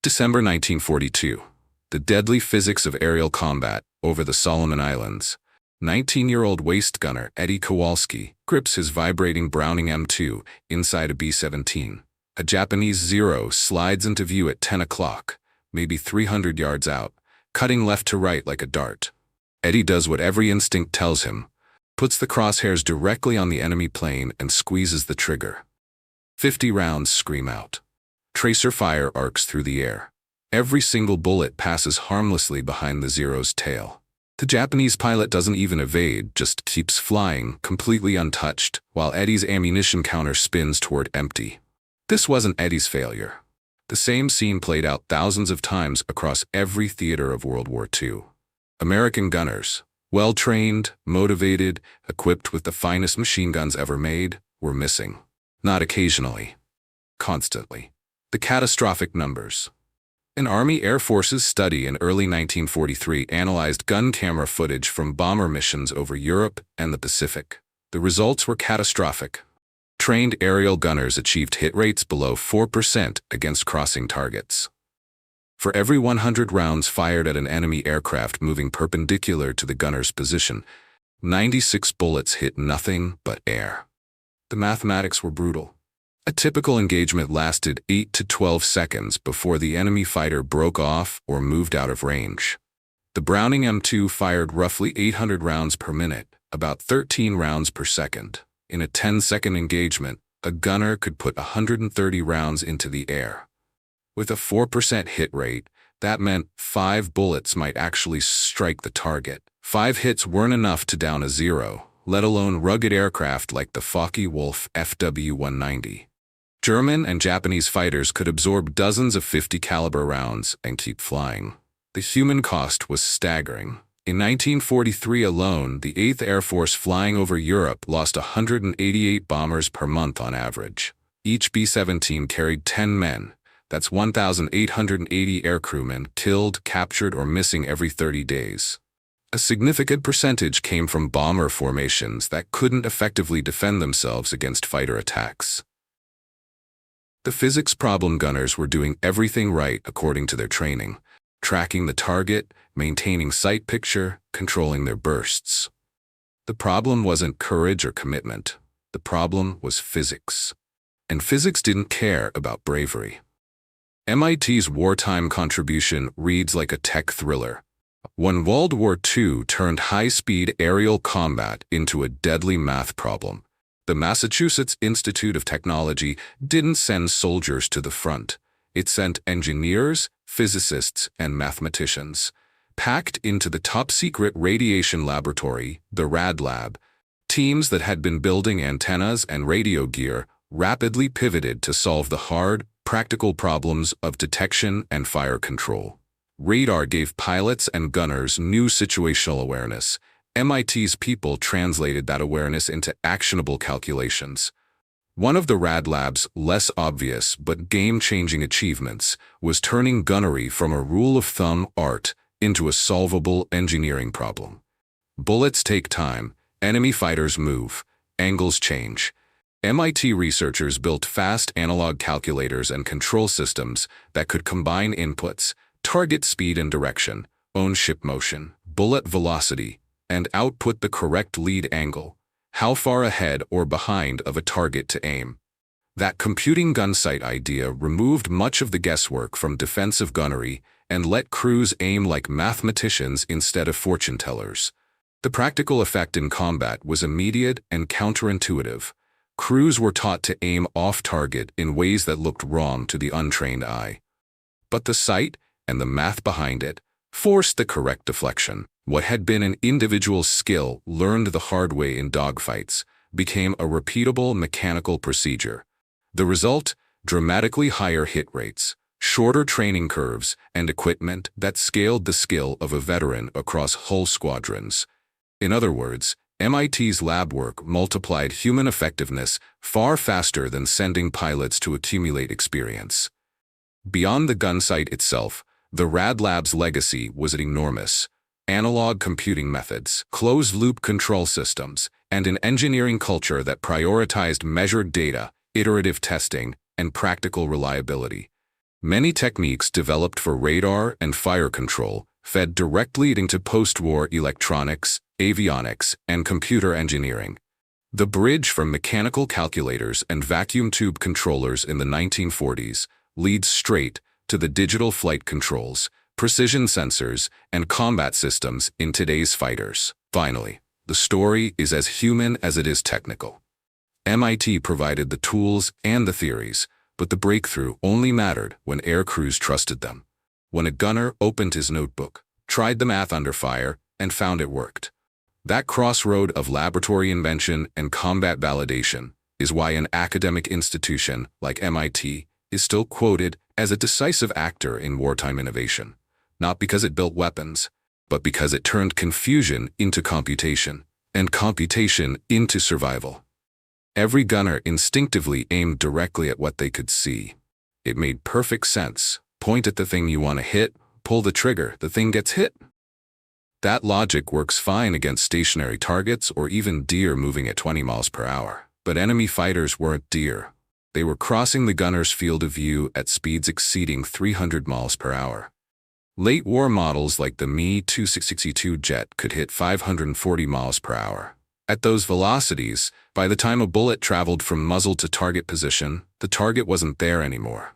December 1942. The deadly physics of aerial combat over the Solomon Islands. 19-year-old waist gunner Eddie Kowalski grips his vibrating Browning M2 inside a B-17. A Japanese Zero slides into view at 10 o'clock, maybe 300 yards out, cutting left to right like a dart. Eddie does what every instinct tells him, puts the crosshairs directly on the enemy plane and squeezes the trigger. 50 rounds scream out. Tracer fire arcs through the air. Every single bullet passes harmlessly behind the Zero's tail. The Japanese pilot doesn't even evade, just keeps flying, completely untouched, while Eddie's ammunition counter spins toward empty. This wasn't Eddie's failure. The same scene played out thousands of times across every theater of World War II. American gunners, well-trained, motivated, equipped with the finest machine guns ever made, were missing. Not occasionally. Constantly. The catastrophic numbers. An Army Air Force's study in early 1943 analyzed gun camera footage from bomber missions over Europe and the Pacific. The results were catastrophic. Trained aerial gunners achieved hit rates below 4% against crossing targets. For every 100 rounds fired at an enemy aircraft moving perpendicular to the gunner's position, 96 bullets hit nothing but air. The mathematics were brutal. A typical engagement lasted 8 to 12 seconds before the enemy fighter broke off or moved out of range. The Browning M2 fired roughly 800 rounds per minute, about 13 rounds per second. In a 10-second engagement, a gunner could put 130 rounds into the air. With a 4% hit rate, that meant 5 bullets might actually strike the target. 5 hits weren't enough to down a Zero, let alone rugged aircraft like the Focke-Wulf FW-190. German and Japanese fighters could absorb dozens of 50 caliber rounds and keep flying. The human cost was staggering. In 1943 alone, the 8th Air Force flying over Europe lost 188 bombers per month on average. Each B-17 carried 10 men. That's 1,880 aircrewmen killed, captured, or missing every 30 days. A significant percentage came from bomber formations that couldn't effectively defend themselves against fighter attacks. The physics problem gunners were doing everything right according to their training, tracking the target, maintaining sight picture, controlling their bursts. The problem wasn't courage or commitment. The problem was physics. And physics didn't care about bravery. MIT's wartime contribution reads like a tech thriller. When World War II turned high-speed aerial combat into a deadly math problem, the Massachusetts Institute of Technology didn't send soldiers to the front. It sent engineers, physicists, and mathematicians. Packed into the top-secret radiation laboratory, the Rad Lab, teams that had been building antennas and radio gear rapidly pivoted to solve the hard, practical problems of detection and fire control. Radar gave pilots and gunners new situational awareness. MIT's people translated that awareness into actionable calculations. One of the Rad Lab's less obvious but game-changing achievements was turning gunnery from a rule-of-thumb art into a solvable engineering problem. Bullets take time, enemy fighters move, angles change. MIT researchers built fast analog calculators and control systems that could combine inputs, target speed and direction, own ship motion, bullet velocity, and output the correct lead angle, how far ahead or behind of a target to aim. That computing gun sight idea removed much of the guesswork from defensive gunnery and let crews aim like mathematicians instead of fortune tellers. The practical effect in combat was immediate and counterintuitive. Crews were taught to aim off-target in ways that looked wrong to the untrained eye. But the sight and the math behind it forced the correct deflection. What had been an individual skill learned the hard way in dogfights became a repeatable mechanical procedure. The result? Dramatically higher hit rates, shorter training curves, and equipment that scaled the skill of a veteran across whole squadrons. In other words, MIT's lab work multiplied human effectiveness far faster than sending pilots to accumulate experience. Beyond the gun sight itself, the Rad Lab's legacy was enormous. Analog computing methods, closed-loop control systems, and an engineering culture that prioritized measured data, iterative testing, and practical reliability. Many techniques developed for radar and fire control fed directly into post-war electronics, avionics, and computer engineering. The bridge from mechanical calculators and vacuum tube controllers in the 1940s leads straight to the digital flight controls, precision sensors, and combat systems in today's fighters. Finally, the story is as human as it is technical. MIT provided the tools and the theories, but the breakthrough only mattered when air crews trusted them. When a gunner opened his notebook, tried the math under fire, and found it worked. That crossroad of laboratory invention and combat validation is why an academic institution like MIT is still quoted as a decisive actor in wartime innovation, not because it built weapons, but because it turned confusion into computation, and computation into survival. Every gunner instinctively aimed directly at what they could see. It made perfect sense. Point at the thing you want to hit, pull the trigger, the thing gets hit. That logic works fine against stationary targets or even deer moving at 20 miles per hour. But enemy fighters weren't deer. They were crossing the gunner's field of view at speeds exceeding 300 miles per hour. Late war models like the Me-262 jet could hit 540 miles per hour. At those velocities, by the time a bullet traveled from muzzle to target position, the target wasn't there anymore.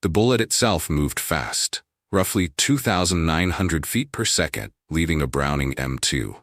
The bullet itself moved fast, roughly 2,900 feet per second, leaving a Browning M2.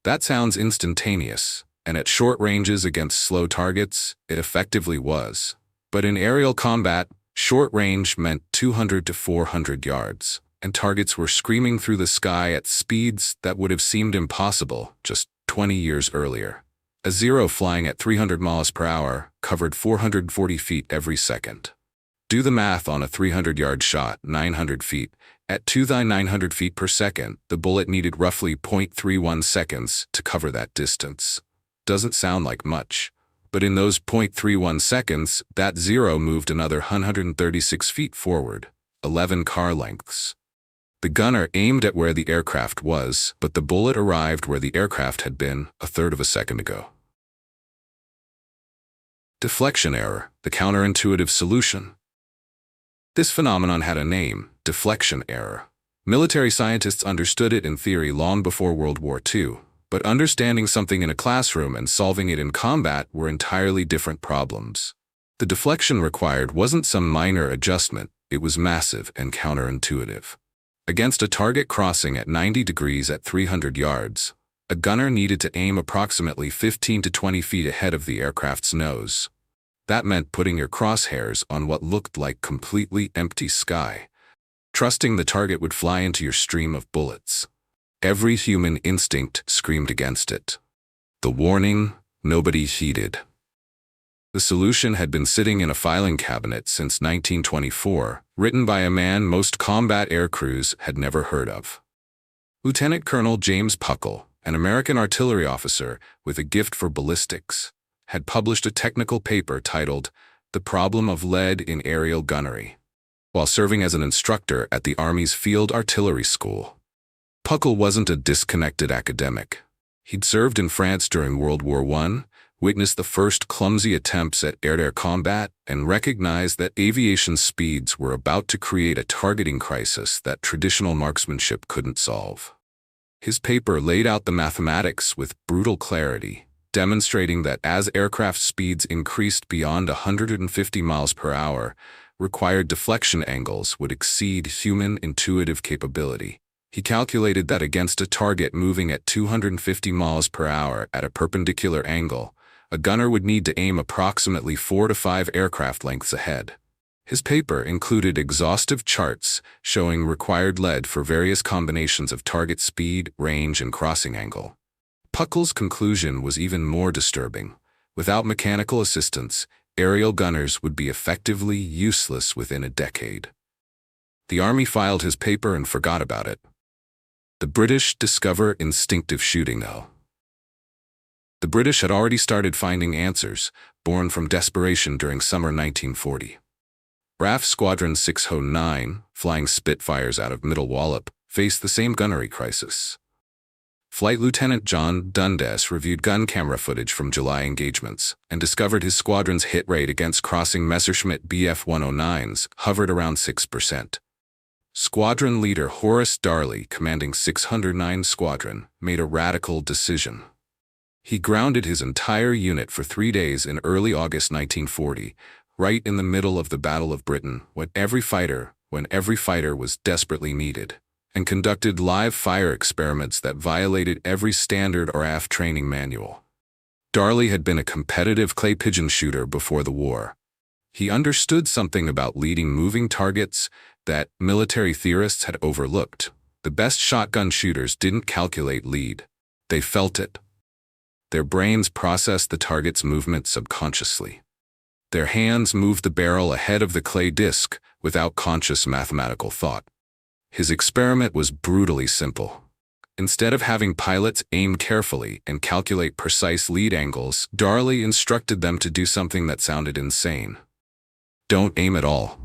That sounds instantaneous, and at short ranges against slow targets, it effectively was. But in aerial combat, short range meant 200 to 400 yards, and targets were screaming through the sky at speeds that would have seemed impossible just 20 years earlier. A Zero flying at 300 miles per hour covered 440 feet every second. Do the math on a 300-yard shot, 900 feet. At 2,900 feet per second, the bullet needed roughly 0.31 seconds to cover that distance. Doesn't sound like much, but in those 0.31 seconds, that Zero moved another 136 feet forward, 11 car lengths. The gunner aimed at where the aircraft was, but the bullet arrived where the aircraft had been a third of a second ago. Deflection error, the counterintuitive solution. This phenomenon had a name, deflection error. Military scientists understood it in theory long before World War II, but understanding something in a classroom and solving it in combat were entirely different problems. The deflection required wasn't some minor adjustment, it was massive and counterintuitive. Against a target crossing at 90 degrees at 300 yards, a gunner needed to aim approximately 15 to 20 feet ahead of the aircraft's nose. That meant putting your crosshairs on what looked like completely empty sky, trusting the target would fly into your stream of bullets. Every human instinct screamed against it. The warning, nobody heeded. The solution had been sitting in a filing cabinet since 1924, written by a man most combat air crews had never heard of. Lieutenant Colonel James Puckle, an American artillery officer with a gift for ballistics, had published a technical paper titled The Problem of Lead in Aerial Gunnery, while serving as an instructor at the Army's Field Artillery School. Puckle wasn't a disconnected academic. He'd served in France during World War I, witnessed the first clumsy attempts at air-to-air combat, and recognized that aviation speeds were about to create a targeting crisis that traditional marksmanship couldn't solve. His paper laid out the mathematics with brutal clarity, demonstrating that as aircraft speeds increased beyond 150 miles per hour, required deflection angles would exceed human intuitive capability. He calculated that against a target moving at 250 miles per hour at a perpendicular angle, a gunner would need to aim approximately 4 to 5 aircraft lengths ahead. His paper included exhaustive charts showing required lead for various combinations of target speed, range, and crossing angle. Puckle's conclusion was even more disturbing. Without mechanical assistance, aerial gunners would be effectively useless within a decade. The Army filed his paper and forgot about it. The British discover instinctive shooting now. The British had already started finding answers, born from desperation during summer 1940. RAF Squadron 609, flying Spitfires out of Middle Wallop, faced the same gunnery crisis. Flight Lieutenant John Dundas reviewed gun camera footage from July engagements and discovered his squadron's hit rate against crossing Messerschmitt Bf-109s hovered around 6%. Squadron leader Horace Darley, commanding 609 Squadron, made a radical decision. He grounded his entire unit for 3 days in early August 1940, right in the middle of the Battle of Britain, when every fighter was desperately needed, and conducted live fire experiments that violated every standard RAF training manual. Darley had been a competitive clay pigeon shooter before the war. He understood something about leading moving targets that military theorists had overlooked. The best shotgun shooters didn't calculate lead. They felt it. Their brains processed the target's movement subconsciously. Their hands moved the barrel ahead of the clay disc without conscious mathematical thought. His experiment was brutally simple. Instead of having pilots aim carefully and calculate precise lead angles, Darley instructed them to do something that sounded insane. Don't aim at all.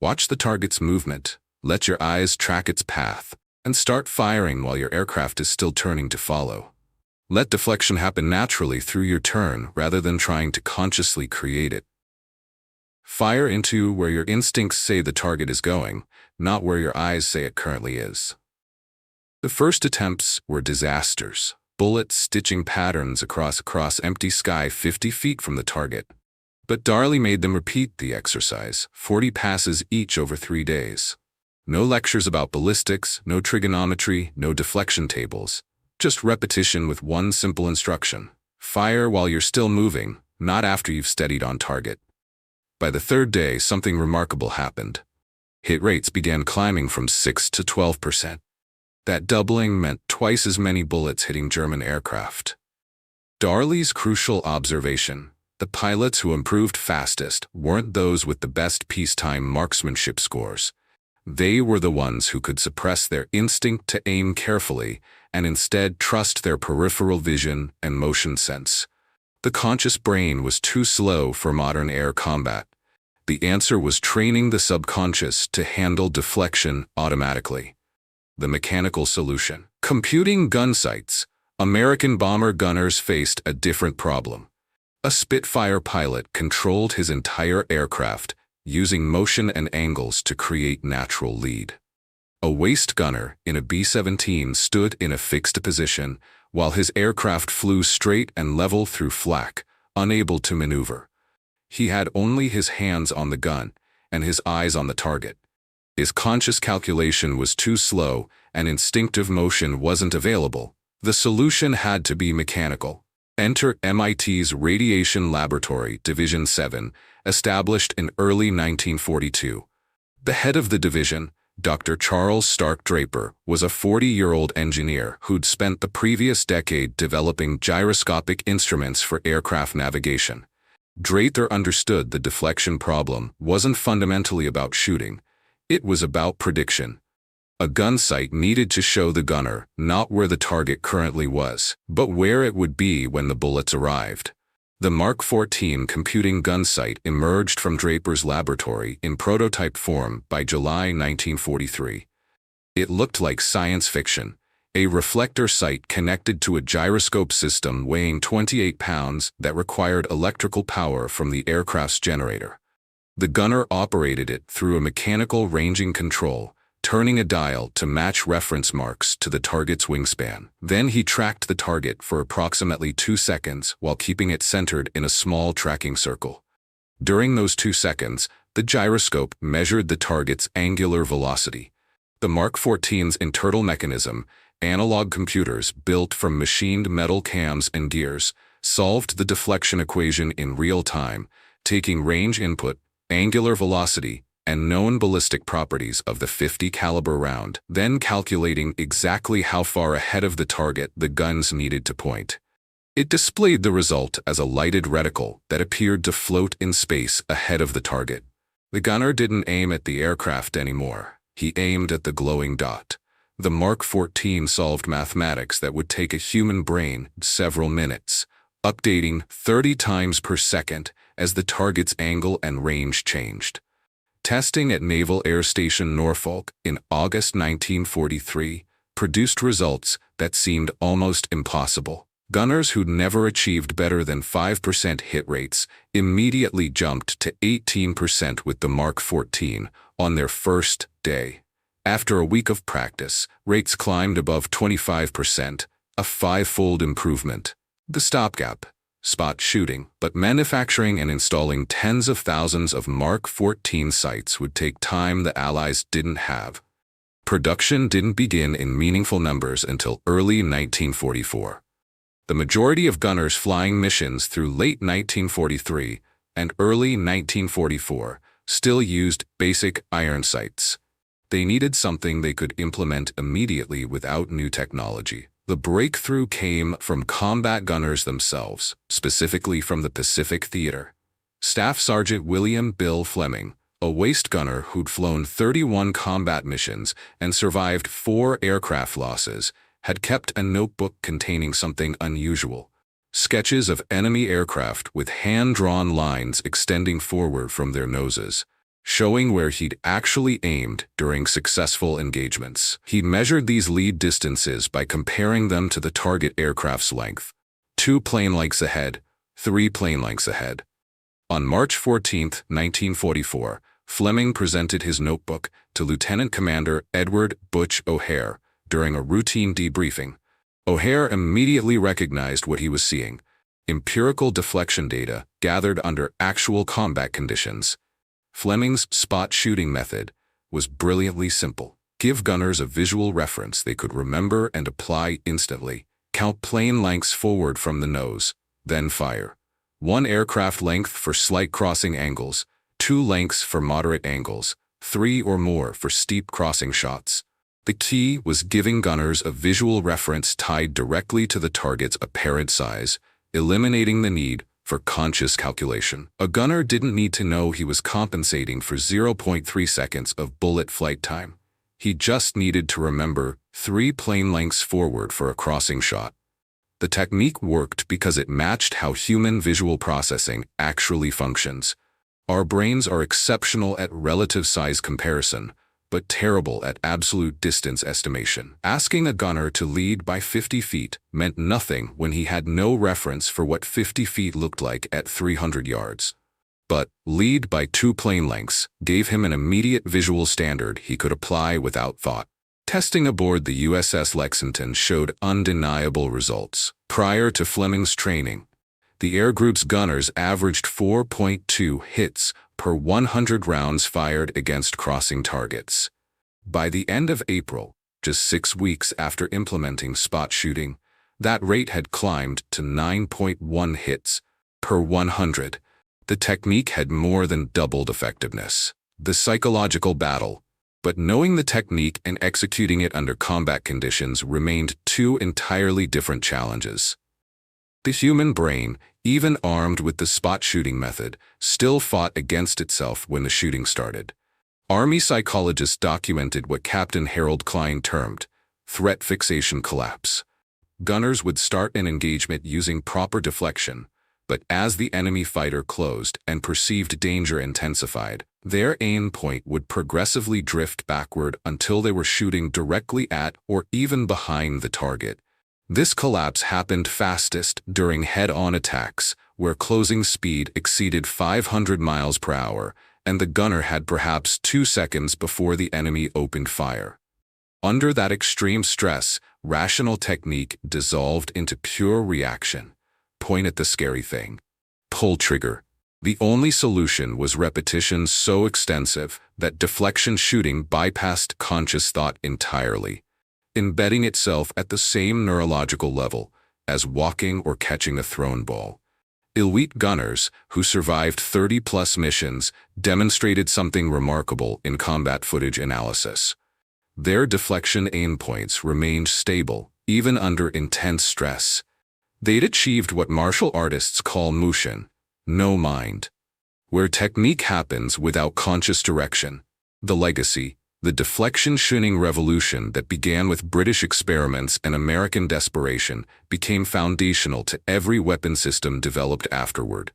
Watch the target's movement, let your eyes track its path, and start firing while your aircraft is still turning to follow. Let deflection happen naturally through your turn rather than trying to consciously create it. Fire into where your instincts say the target is going, not where your eyes say it currently is. The first attempts were disasters, bullets stitching patterns across empty sky 50 feet from the target. But Darley made them repeat the exercise, 40 passes each over 3 days. No lectures about ballistics, no trigonometry, no deflection tables. Just repetition with one simple instruction. Fire while you're still moving, not after you've steadied on target. By the third day, something remarkable happened. Hit rates began climbing from 6 to 12%. That doubling meant twice as many bullets hitting German aircraft. Darley's crucial observation: the pilots who improved fastest weren't those with the best peacetime marksmanship scores. They were the ones who could suppress their instinct to aim carefully and instead trust their peripheral vision and motion sense. The conscious brain was too slow for modern air combat. The answer was training the subconscious to handle deflection automatically. The mechanical solution: computing gun sights. American bomber gunners faced a different problem. A Spitfire pilot controlled his entire aircraft, using motion and angles to create natural lead. A waist gunner in a B-17 stood in a fixed position, while his aircraft flew straight and level through flak, unable to maneuver. He had only his hands on the gun and his eyes on the target. His conscious calculation was too slow and instinctive motion wasn't available. The solution had to be mechanical. Enter MIT's Radiation Laboratory, Division 7, established in early 1942. The head of the division, Dr. Charles Stark Draper, was a 40-year-old engineer who'd spent the previous decade developing gyroscopic instruments for aircraft navigation. Draper understood the deflection problem wasn't fundamentally about shooting. It was about prediction. A gun sight needed to show the gunner not where the target currently was, but where it would be when the bullets arrived. The Mark 14 computing gun sight emerged from Draper's laboratory in prototype form by July 1943. It looked like science fiction, a reflector sight connected to a gyroscope system weighing 28 pounds that required electrical power from the aircraft's generator. The gunner operated it through a mechanical ranging control, turning a dial to match reference marks to the target's wingspan. Then he tracked the target for approximately 2 seconds while keeping it centered in a small tracking circle. During those 2 seconds, the gyroscope measured the target's angular velocity. The Mark 14's internal mechanism, analog computers built from machined metal cams and gears, solved the deflection equation in real time, taking range input, angular velocity, and known ballistic properties of the .50 caliber round, then calculating exactly how far ahead of the target the guns needed to point. It displayed the result as a lighted reticle that appeared to float in space ahead of the target. The gunner didn't aim at the aircraft anymore. He aimed at the glowing dot. The Mark 14 solved mathematics that would take a human brain several minutes, updating 30 times per second as the target's angle and range changed. Testing at Naval Air Station Norfolk in August 1943, produced results that seemed almost impossible. Gunners who'd never achieved better than 5% hit rates immediately jumped to 18% with the Mark 14 on their first day. After a week of practice, rates climbed above 25%, a five-fold improvement. The stopgap, spot shooting, but manufacturing and installing tens of thousands of Mark 14 sights would take time the Allies didn't have. Production didn't begin in meaningful numbers until early 1944. The majority of gunners flying missions through late 1943 and early 1944 still used basic iron sights. They needed something they could implement immediately without new technology. The breakthrough came from combat gunners themselves, specifically from the Pacific Theater. Staff Sergeant William Bill Fleming, a waist gunner who'd flown 31 combat missions and survived 4 aircraft losses, had kept a notebook containing something unusual: sketches of enemy aircraft with hand-drawn lines extending forward from their noses, showing where he'd actually aimed during successful engagements. He measured these lead distances by comparing them to the target aircraft's length: 2 plane lengths ahead, 3 plane lengths ahead. On March 14, 1944, Fleming presented his notebook to Lieutenant Commander Edward "Butch" O'Hare during a routine debriefing. O'Hare immediately recognized what he was seeing: empirical deflection data gathered under actual combat conditions. Fleming's spot shooting method was brilliantly simple. Give gunners a visual reference they could remember and apply instantly. Count plane lengths forward from the nose, then fire. 1 aircraft length for slight crossing angles, 2 lengths for moderate angles, 3 or more for steep crossing shots. The key was giving gunners a visual reference tied directly to the target's apparent size, eliminating the need for conscious calculation. A gunner didn't need to know he was compensating for 0.3 seconds of bullet flight time. He just needed to remember 3 plane lengths forward for a crossing shot. The technique worked because it matched how human visual processing actually functions. Our brains are exceptional at relative size comparison, but terrible at absolute distance estimation. Asking a gunner to lead by 50 feet meant nothing when he had no reference for what 50 feet looked like at 300 yards. But lead by 2 plane lengths gave him an immediate visual standard he could apply without thought. Testing aboard the USS Lexington showed undeniable results. Prior to Fleming's training, the Air Group's gunners averaged 4.2 hits per 100 rounds fired against crossing targets. By the end of April, just 6 weeks after implementing spot shooting, that rate had climbed to 9.1 hits per 100. The technique had more than doubled effectiveness. The psychological battle, but knowing the technique and executing it under combat conditions, remained 2 entirely different challenges. The human brain, even armed with the spot shooting method, still fought against itself when the shooting started. Army psychologists documented what Captain Harold Klein termed threat fixation collapse. Gunners would start an engagement using proper deflection, but as the enemy fighter closed and perceived danger intensified, their aim point would progressively drift backward until they were shooting directly at or even behind the target. This collapse happened fastest during head-on attacks, where closing speed exceeded 500 miles per hour, and the gunner had perhaps 2 seconds before the enemy opened fire. Under that extreme stress, rational technique dissolved into pure reaction. Point at the scary thing. Pull trigger. The only solution was repetition so extensive that deflection shooting bypassed conscious thought entirely, embedding itself at the same neurological level as walking or catching a thrown ball. Elite gunners, who survived 30-plus missions, demonstrated something remarkable in combat footage analysis. Their deflection aim points remained stable, even under intense stress. They'd achieved what martial artists call mushin, no mind, where technique happens without conscious direction. The legacy, the deflection shooting revolution that began with British experiments and American desperation, became foundational to every weapon system developed afterward.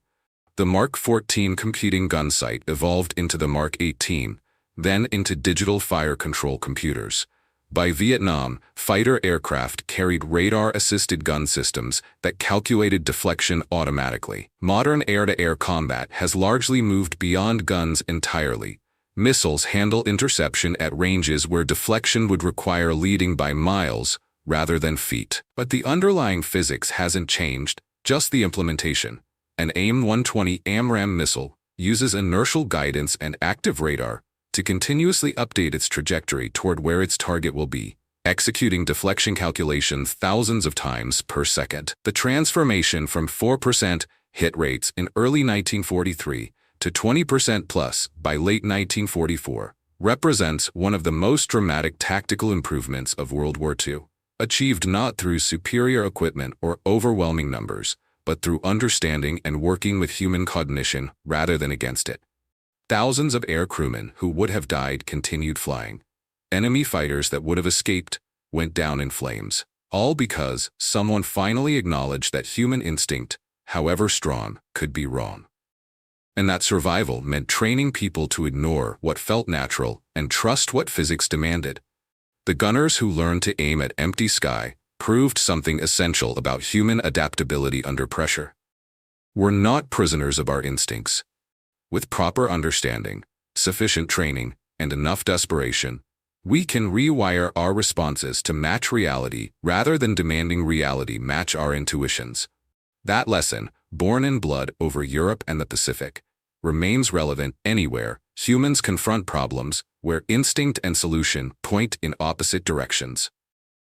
The Mark 14 computing gun sight evolved into the Mark 18, then into digital fire control computers. By Vietnam, fighter aircraft carried radar-assisted gun systems that calculated deflection automatically. Modern air-to-air combat has largely moved beyond guns entirely. Missiles handle interception at ranges where deflection would require leading by miles rather than feet. But the underlying physics hasn't changed, just the implementation. An AIM-120 AMRAAM missile uses inertial guidance and active radar to continuously update its trajectory toward where its target will be, executing deflection calculations thousands of times per second. The transformation from 4% hit rates in early 1943 to 20% plus by late 1944 represents one of the most dramatic tactical improvements of World War II, achieved not through superior equipment or overwhelming numbers, but through understanding and working with human cognition rather than against it. Thousands of air crewmen who would have died continued flying. Enemy fighters that would have escaped went down in flames, all because someone finally acknowledged that human instinct, however strong, could be wrong. And that survival meant training people to ignore what felt natural and trust what physics demanded. The gunners who learned to aim at empty sky proved something essential about human adaptability under pressure. We're not prisoners of our instincts. With proper understanding, sufficient training, and enough desperation, we can rewire our responses to match reality rather than demanding reality match our intuitions. That lesson, born in blood over Europe and the Pacific, remains relevant anywhere humans confront problems where instinct and solution point in opposite directions.